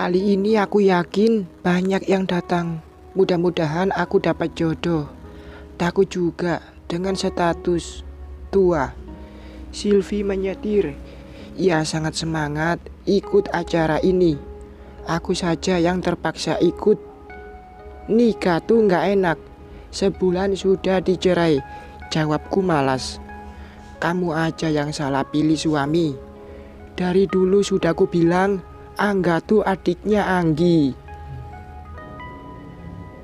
Kali ini aku yakin banyak yang datang. Mudah-mudahan aku dapat jodoh. Takut juga dengan status tua. Sylvie menyetir. Ia sangat semangat ikut acara ini. Aku saja yang terpaksa ikut. Nikah tuh nggak enak. Sebulan sudah dicerai. Jawabku malas. Kamu aja yang salah pilih suami. Dari dulu sudah ku bilang, Angga tuh adiknya Anggi.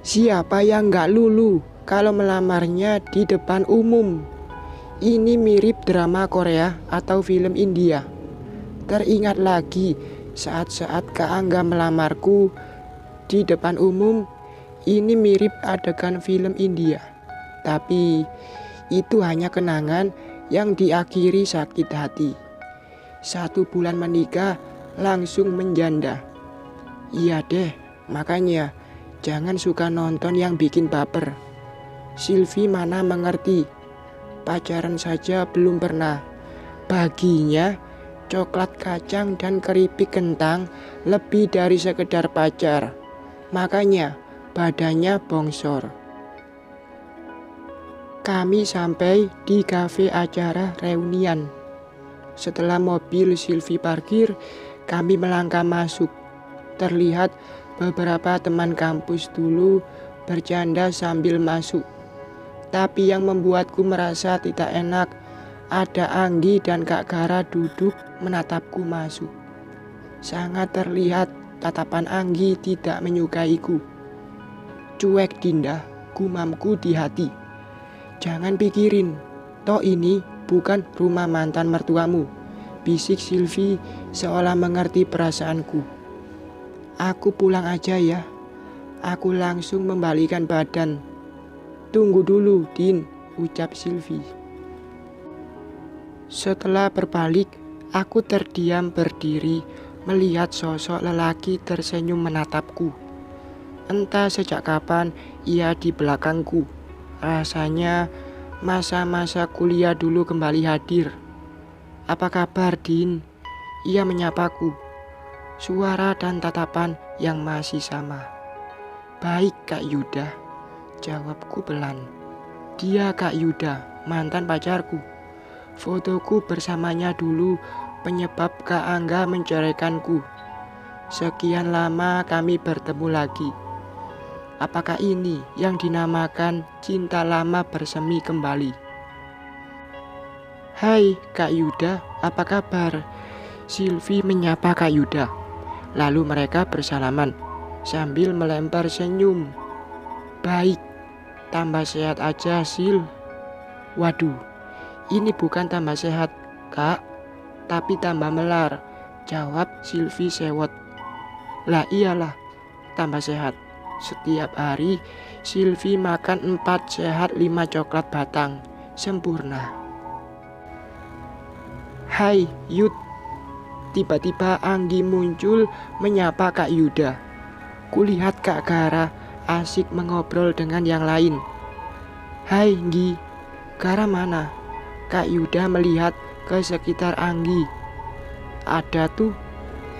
Siapa yang gak lulu kalau melamarnya di depan umum? Ini mirip drama Korea atau film India. Teringat lagi saat-saat Kak Angga melamarku di depan umum. Ini mirip adegan film India. Tapi itu hanya kenangan yang diakhiri sakit hati. 1 bulan menikah langsung menjanda. Iya deh, makanya jangan suka nonton yang bikin baper. Sylvie mana mengerti, pacaran saja belum pernah. Baginya coklat kacang dan keripik kentang lebih dari sekedar pacar. Makanya badannya bongsor. Kami sampai di kafe acara reunian. Setelah mobil Sylvie parkir, kami melangkah masuk. Terlihat beberapa teman kampus dulu bercanda sambil masuk. Tapi yang membuatku merasa tidak enak, ada Anggi dan Kak Gara duduk menatapku masuk. Sangat terlihat tatapan Anggi tidak menyukaiku. Cuek Dinda, gumamku di hati. Jangan pikirin, toh ini bukan rumah mantan mertuamu, bisik Sylvie seolah mengerti perasaanku. Aku pulang aja ya. Aku langsung membalikan badan. Tunggu dulu, Din, ucap Sylvie. Setelah berbalik, aku terdiam berdiri melihat sosok lelaki tersenyum menatapku. Entah sejak kapan ia di belakangku. Rasanya masa-masa kuliah dulu kembali hadir. Apa kabar, Din? Ia menyapaku. Suara dan tatapan yang masih sama. Baik, Kak Yuda, jawabku pelan. Dia Kak Yuda, mantan pacarku. Fotoku bersamanya dulu penyebab Kak Angga menceraikanku. Sekian lama kami bertemu lagi. Apakah ini yang dinamakan cinta lama bersemi kembali? Hai Kak Yuda, apa kabar? Sylvie menyapa Kak Yuda. Lalu mereka bersalaman sambil melempar senyum. Baik, tambah sehat aja Sil. Waduh, ini bukan tambah sehat Kak, tapi tambah melar, jawab Sylvie sewot. Lah iyalah, tambah sehat. Setiap hari Sylvie makan 4 sehat 5 coklat batang. Sempurna. Hai Yud. Tiba-tiba Anggi muncul menyapa Kak Yuda. Kulihat Kak Gara asik mengobrol dengan yang lain. Hai Nggi, Gara mana? Kak Yuda melihat ke sekitar Anggi. Ada tuh.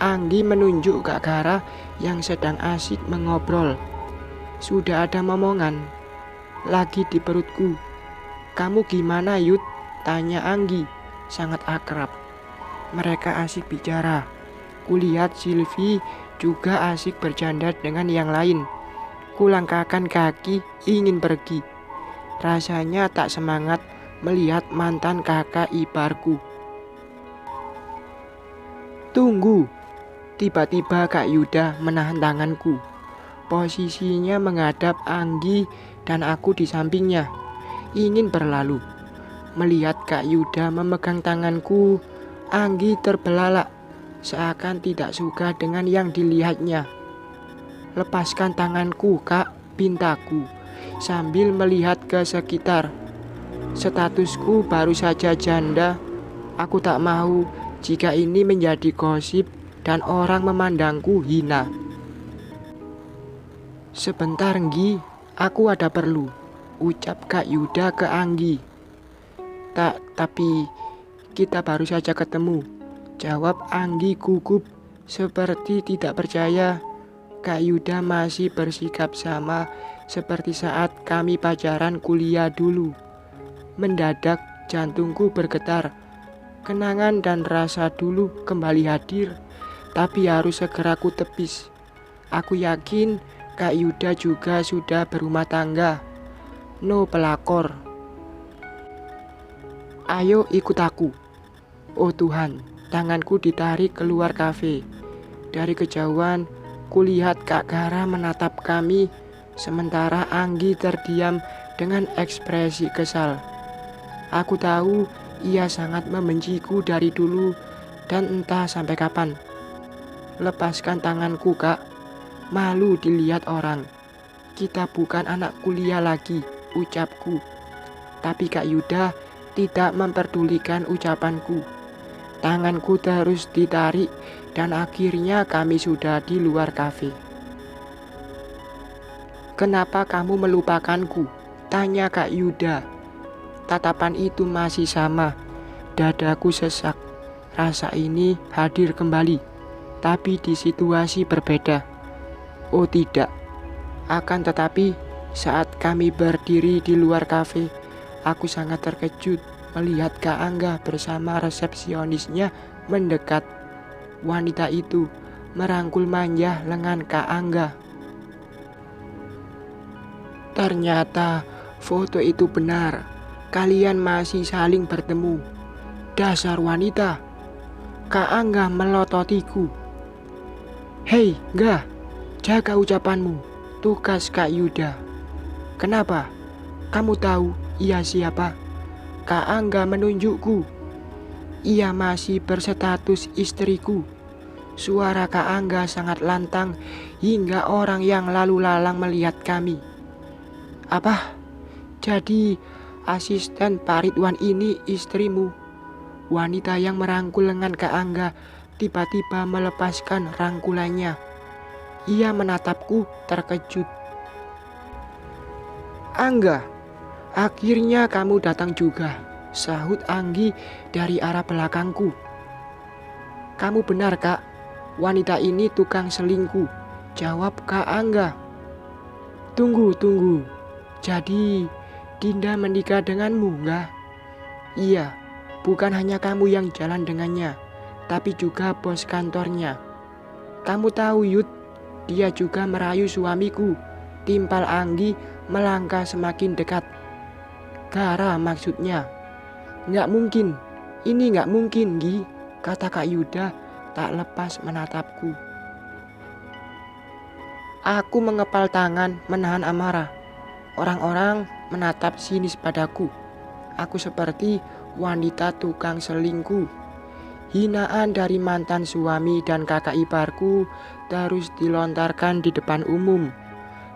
Anggi menunjuk Kak Gara yang sedang asik mengobrol. Sudah ada momongan lagi di perutku. Kamu gimana Yud? Tanya Anggi, sangat akrab. Mereka asik bicara. Kulihat Sylvie juga asik bercanda dengan yang lain. Kulangkahkan kaki ingin pergi. Rasanya tak semangat melihat mantan kakak iparku. Tunggu. Tiba-tiba Kak Yuda menahan tanganku. Posisinya menghadap Anggi dan aku di sampingnya. Ingin berlalu. Melihat Kak Yuda memegang tanganku, Anggi terbelalak. Seakan tidak suka dengan yang dilihatnya. Lepaskan tanganku Kak, pintaku. Sambil melihat ke sekitar. Statusku baru saja janda. Aku tak mau jika ini menjadi gosip dan orang memandangku hina. Sebentar Nggi, aku ada perlu, ucap Kak Yuda ke Anggi. Tapi kita baru saja ketemu, jawab Anggi gugup. Seperti tidak percaya, Kak Yuda masih bersikap sama seperti saat kami pacaran kuliah dulu. Mendadak jantungku bergetar. Kenangan dan rasa dulu kembali hadir, tapi harus segera ku tepis. Aku yakin Kak Yuda juga sudah berumah tangga. No pelakor. Ayo ikut aku. Oh Tuhan, tanganku ditarik keluar kafe. Dari kejauhan, kulihat Kak Gara menatap kami, sementara Anggi terdiam dengan ekspresi kesal. Aku tahu ia sangat membenciku dari dulu dan entah sampai kapan. Lepaskan tanganku, Kak. Malu dilihat orang. Kita bukan anak kuliah lagi, ucapku. Tapi Kak Yuda tidak memperdulikan ucapanku. Tanganku terus ditarik dan akhirnya kami sudah di luar kafe. Kenapa kamu melupakanku? Tanya Kak Yuda. Tatapan itu masih sama. Dadaku sesak. Rasa ini hadir kembali, tapi di situasi berbeda. Oh tidak. Akan tetapi saat kami berdiri di luar kafe, aku sangat terkejut melihat Kak Angga bersama resepsionisnya mendekat. Wanita itu merangkul manja lengan Kak Angga. Ternyata foto itu benar. Kalian masih saling bertemu. Dasar wanita. Kak Angga melototiku. Hei, Ngga, jaga ucapanmu. Tugas Kak Yuda. Kenapa? Kamu tahu ia siapa? Kak Angga menunjukku. Ia masih berstatus istriku. Suara Kak Angga sangat lantang hingga orang yang lalu lalang melihat kami. Apa? Jadi asisten Pak Ridwan ini istrimu? Wanita yang merangkul lengan Kak Angga tiba-tiba melepaskan rangkulannya. Ia menatapku terkejut. Angga, akhirnya kamu datang juga, sahut Anggi dari arah belakangku. Kamu benar, Kak. Wanita ini tukang selingkuh, jawab Kak Angga. Tunggu. Jadi, Dinda menikah denganmu, Ngga? Iya, bukan hanya kamu yang jalan dengannya, tapi juga bos kantornya. Kamu tahu, Yud, dia juga merayu suamiku. Timpal Anggi melangkah semakin dekat. Gara maksudnya. Nggak mungkin, ini nggak mungkin, Gi, kata Kak Yuda tak lepas menatapku. Aku mengepal tangan menahan amarah. Orang-orang menatap sinis padaku. Aku seperti wanita tukang selingkuh. Hinaan dari mantan suami dan kakak iparku terus dilontarkan di depan umum.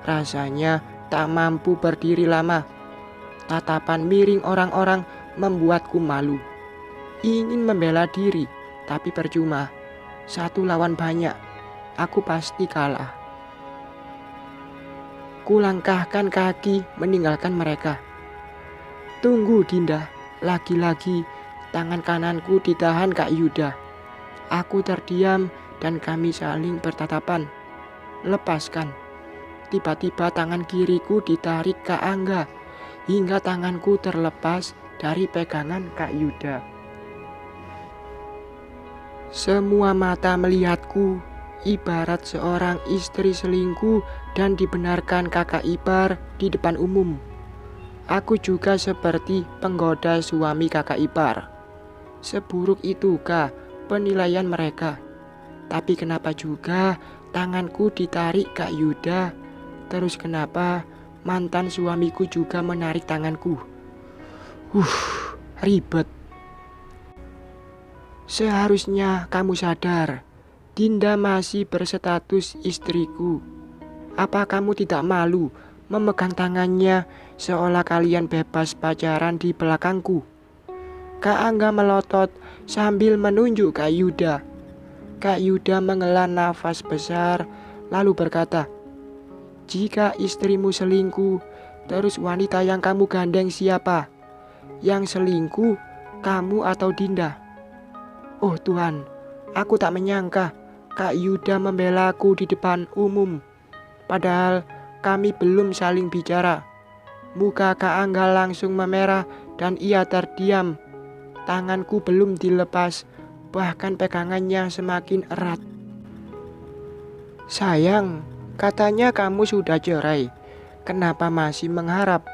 Rasanya tak mampu berdiri lama. Tatapan miring orang-orang membuatku malu. Ingin membela diri, tapi percuma. Satu lawan banyak, aku pasti kalah. Kulangkahkan kaki meninggalkan mereka. Tunggu, Dinda. Lagi-lagi tangan kananku ditahan Kak Yuda. Aku terdiam dan kami saling bertatapan. Lepaskan. Tiba-tiba tangan kiriku ditarik Kak Angga hingga tanganku terlepas dari pegangan Kak Yuda. Semua mata melihatku, ibarat seorang istri selingkuh dan dibenarkan kakak ipar di depan umum. Aku juga seperti penggoda suami kakak ipar. Seburuk itukah penilaian mereka? Tapi kenapa juga tanganku ditarik Kak Yuda? Terus kenapa mantan suamiku juga menarik tanganku? Ribet. Seharusnya kamu sadar, Dinda masih berstatus istriku. Apa kamu tidak malu memegang tangannya seolah kalian bebas pacaran di belakangku? Kak Angga melotot sambil menunjuk Kak Yuda. Kak Yuda menghela nafas besar lalu berkata, jika istrimu selingkuh, terus wanita yang kamu gandeng siapa? Yang selingkuh, kamu atau Dinda? Oh Tuhan, aku tak menyangka Kak Yuda membelaku di depan umum. Padahal kami belum saling bicara. Muka Kak Angga langsung memerah dan ia terdiam. Tanganku belum dilepas, bahkan pegangannya semakin erat. Sayang, katanya kamu sudah cerai. Kenapa masih mengharap?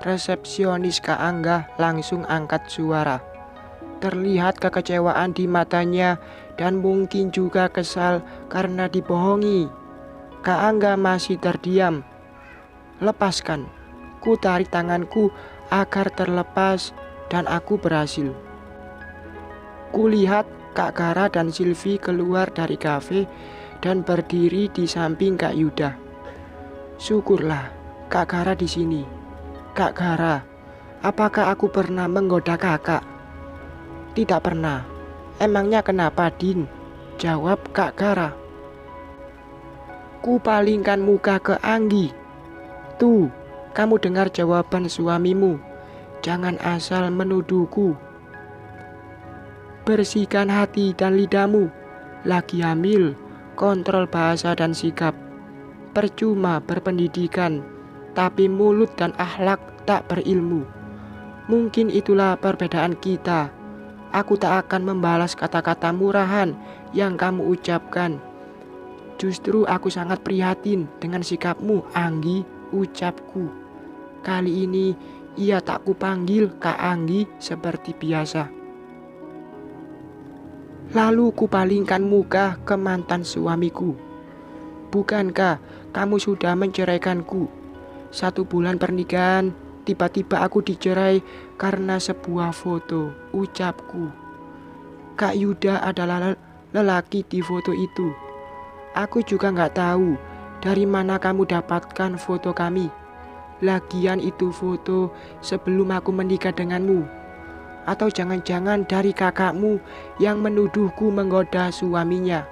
Resepsionis Kak Angga langsung angkat suara. Terlihat kekecewaan di matanya dan mungkin juga kesal karena dibohongi. Kak Angga masih terdiam. Lepaskan. Ku tarik tanganku agar terlepas dan aku berhasil. Kulihat Kak Gara dan Silvi keluar dari kafe dan berdiri di samping Kak Yuda. Syukurlah Kak Gara di sini. Kak Gara, apakah aku pernah menggoda kakak? Tidak pernah. Emangnya kenapa, Din? Jawab Kak Gara. Ku palingkan muka ke Anggi. Tuh, kamu dengar jawaban suamimu. Jangan asal menuduhku. Bersihkan hati dan lidahmu. Lagi hamil, kontrol bahasa dan sikap. Percuma berpendidikan, tapi mulut dan akhlak tak berilmu. Mungkin itulah perbedaan kita. Aku tak akan membalas kata-kata murahan yang kamu ucapkan. Justru aku sangat prihatin dengan sikapmu, Anggi, ucapku. Kali ini ia tak kupanggil Kak Anggi seperti biasa. Lalu kupalingkan muka ke mantan suamiku. Bukankah kamu sudah menceraikanku? 1 bulan pernikahan, tiba-tiba aku dicerai karena sebuah foto, ucapku. Kak Yuda adalah lelaki di foto itu. Aku juga gak tahu dari mana kamu dapatkan foto kami. Lagian itu foto sebelum aku menikah denganmu. Atau jangan-jangan dari kakakmu yang menuduhku menggoda suaminya.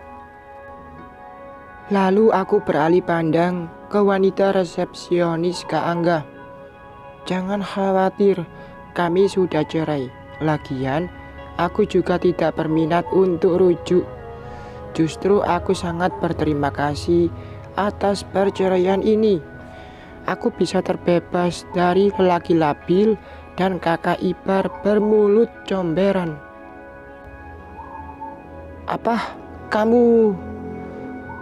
Lalu aku beralih pandang ke wanita resepsionis Kak Angga. Jangan khawatir, kami sudah cerai. Lagian, aku juga tidak berminat untuk rujuk. Justru aku sangat berterima kasih atas perceraian ini. Aku bisa terbebas dari lelaki labil dan kakak ipar bermulut comberan. Apa? Kamu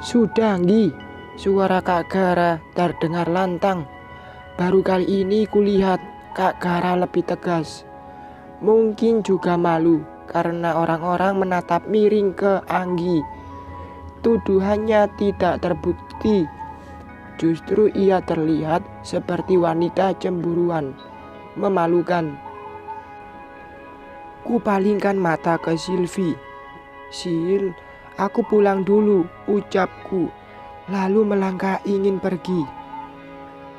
sudah, Nggi? Suara Kak Gara terdengar lantang. Baru kali ini kulihat Kak Gara lebih tegas. Mungkin juga malu karena orang-orang menatap miring ke Anggi. Tuduhannya tidak terbukti. Justru ia terlihat seperti wanita cemburuan, memalukan. Kupalingkan mata ke Silvi. Sil, aku pulang dulu, ucapku. Lalu melangkah ingin pergi.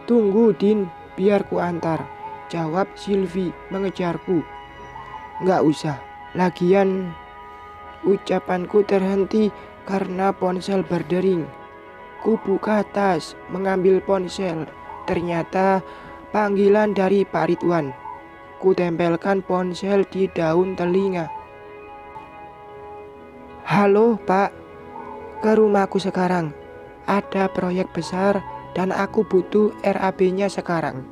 Tunggu, Din, biar ku antar, jawab Silvi mengejarku. Nggak usah, lagian ucapanku terhenti karena ponsel berdering. Ku buka tas, mengambil ponsel. Ternyata panggilan dari Pak Ridwan. Ku tempelkan ponsel di daun telinga. Halo, Pak. Ke rumahku sekarang. Ada proyek besar dan aku butuh RAB-nya sekarang.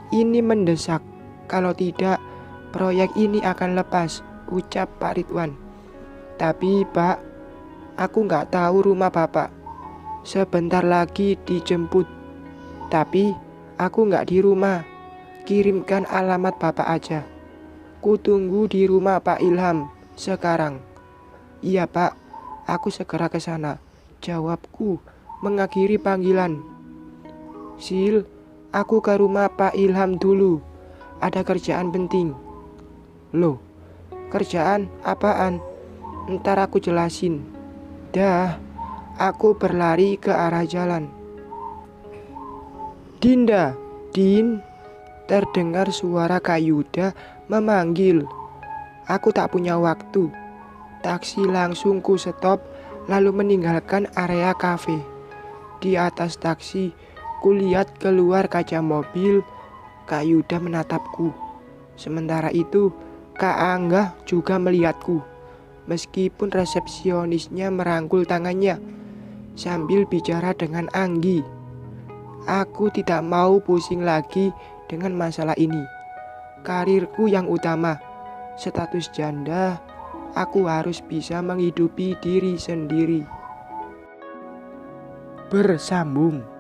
Ini mendesak. Kalau tidak, proyek ini akan lepas, ucap Pak Ridwan. Tapi, Pak, aku nggak tahu rumah Bapak. Sebentar lagi dijemput. Tapi aku nggak di rumah. Kirimkan alamat Bapak aja. Ku tunggu di rumah Pak Ilham sekarang. Iya, Pak, aku segera ke sana, jawabku mengakhiri panggilan. Sil, aku ke rumah Pak Ilham dulu. Ada kerjaan penting. Loh, kerjaan apaan? Ntar aku jelasin. Dah. Aku berlari ke arah jalan. Dinda, Din, terdengar suara Kak Yuda memanggil. Aku tak punya waktu. Taksi langsung ku stop lalu meninggalkan area kafe. Di atas taksi, kulihat keluar kaca mobil. Kak Yuda menatapku. Sementara itu, Kak Angga juga melihatku. meskipun resepsionisnya merangkul tangannya sambil bicara dengan Anggi. Aku tidak mau pusing lagi dengan masalah ini. Karirku yang utama. Status janda, aku harus bisa menghidupi diri sendiri. Bersambung.